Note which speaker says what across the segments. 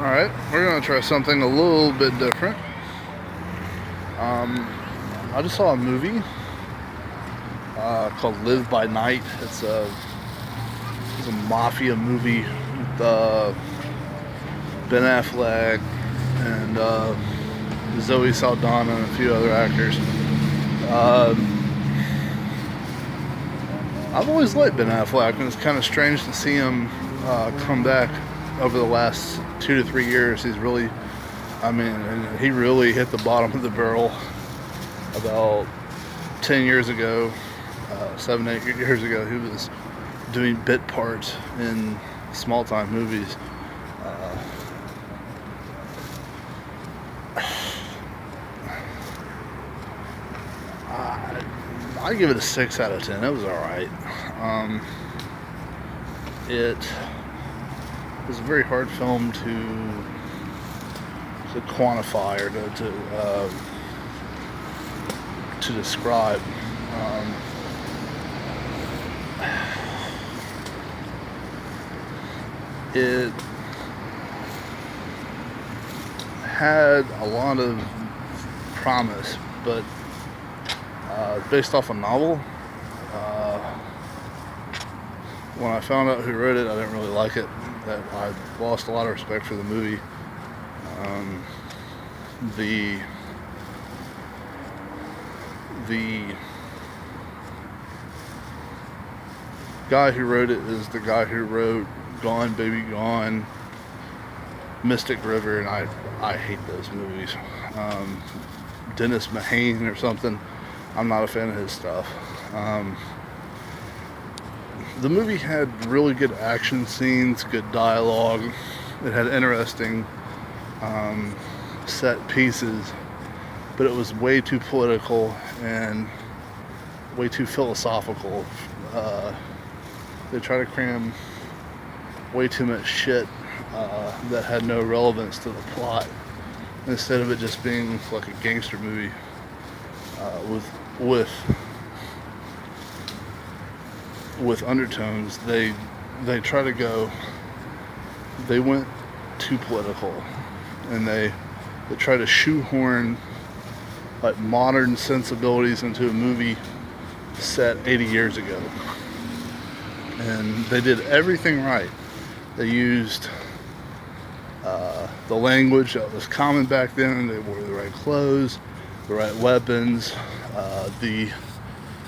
Speaker 1: Alright, we're going to try something a little bit different. I just saw a movie called Live by Night. It's a mafia movie with Ben Affleck and Zoe Saldana and a few other actors. I've always liked Ben Affleck, and it's kind of strange to see him come back over the last 2 to 3 years. He's really, he really hit the bottom of the barrel about 10 years ago, 7, 8 years ago. He was doing bit parts in small time movies. I give it a 6 out of 10. It was alright. It was a very hard film to quantify or to describe. It had a lot of promise, but based off a novel. When I found out who wrote it, I didn't really like it. That I lost a lot of respect for the movie. The guy who wrote it is the guy who wrote Gone Baby Gone, Mystic River, and I hate those movies. Dennis Mahane or something. I'm not a fan of his stuff. The movie had really good action scenes, good dialogue. It had interesting set pieces, but it was way too political and way too philosophical. They try to cram way too much shit that had no relevance to the plot, instead of it just being like a gangster movie with undertones. They try to go. They went too political, and they try to shoehorn like modern sensibilities into a movie set 80 years ago. And they did everything right. They used the language that was common back then. They wore the right clothes, the right weapons.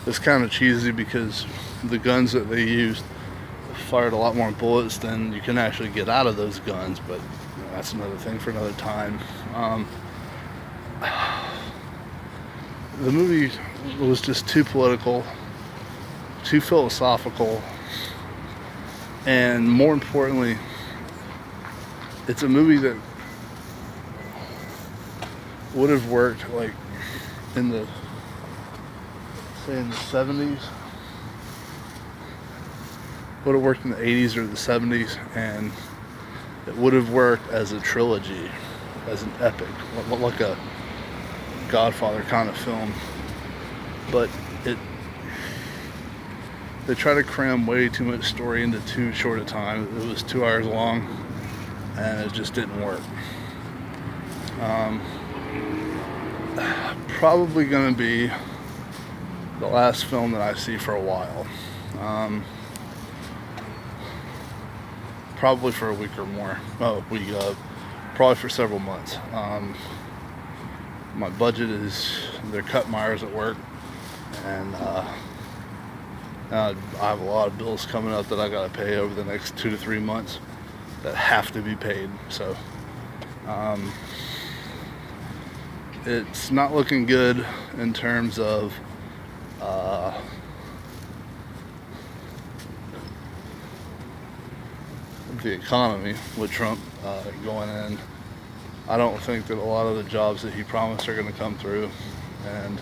Speaker 1: It's kind of cheesy because the guns that they used fired a lot more bullets than you can actually get out of those guns, but that's another thing for another time. The movie was just too political, too philosophical, and more importantly, it's a movie that would have worked like in the 70s, would have worked in the 80s or the 70s, and it would have worked as a trilogy, as an epic, like a Godfather kind of film. But they try to cram way too much story into too short a time. It was 2 hours long, and it just didn't work. Probably going to be the last film that I see for a while. Probably for a week or more. Probably for several months. My budget is, they're cut my hours at work, and I have a lot of bills coming up that I gotta pay over the next 2 to 3 months that have to be paid. So it's not looking good in terms of the economy with Trump going in. I don't think that a lot of the jobs that he promised are going to come through, and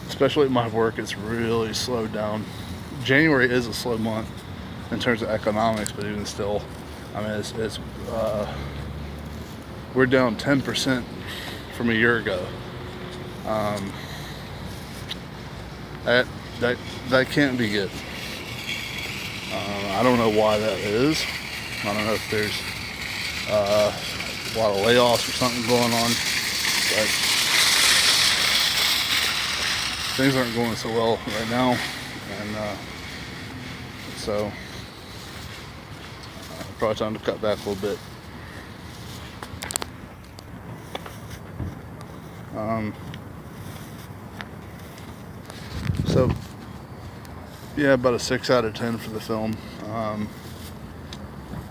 Speaker 1: especially at my work, it's really slowed down. January is a slow month in terms of economics, but even still, it's we're down 10% from a year ago. That can't be good. I don't know why that is. I don't know if there's a lot of layoffs or something going on, but things aren't going so well right now, and so probably time to cut back a little bit. So yeah, about a 6 out of 10 for the film.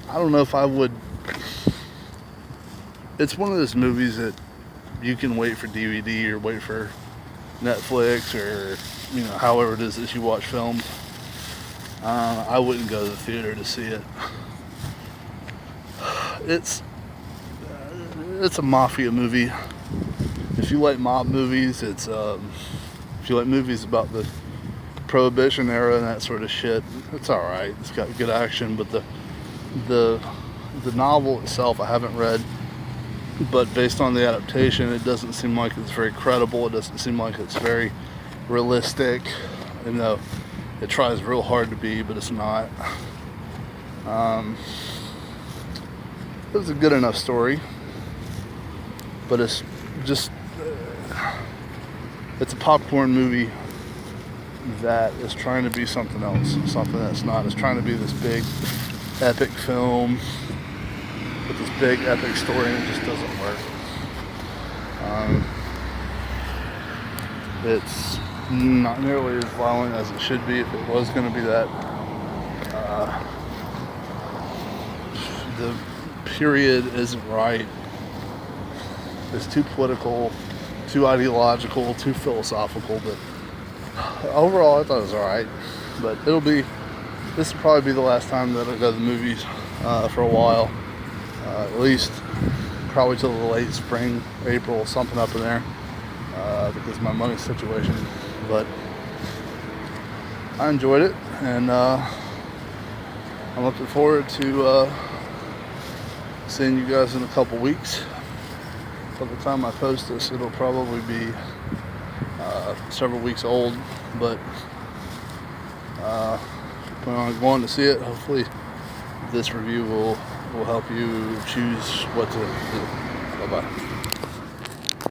Speaker 1: I don't know if I would. It's one of those movies that you can wait for DVD or wait for Netflix or however it is that you watch films. I wouldn't go to the theater to see it. It's a mafia movie. If you like mob movies, if you like movies about the Prohibition era and that sort of shit, it's all right. It's got good action, but the novel itself I haven't read, but based on the adaptation, it doesn't seem like it's very credible. It doesn't seem like it's very realistic. It tries real hard to be, but it's not. It was a good enough story, but it's just it's a popcorn movie that is trying to be something else, something that's not. It's trying to be this big epic film with this big epic story, and it just doesn't work. It's not nearly as violent as it should be. If it was going to be that, the period isn't right. It's too political, too ideological, too philosophical, but overall I thought it was alright. But this will probably be the last time that I go to the movies for a while, at least probably till the late spring, April, something up in there, because of my money situation. But I enjoyed it, and I'm looking forward to seeing you guys in a couple weeks. By the time I post this, it'll probably be several weeks old, but when I'm going to see it, hopefully this review will help you choose what to do. Bye-bye.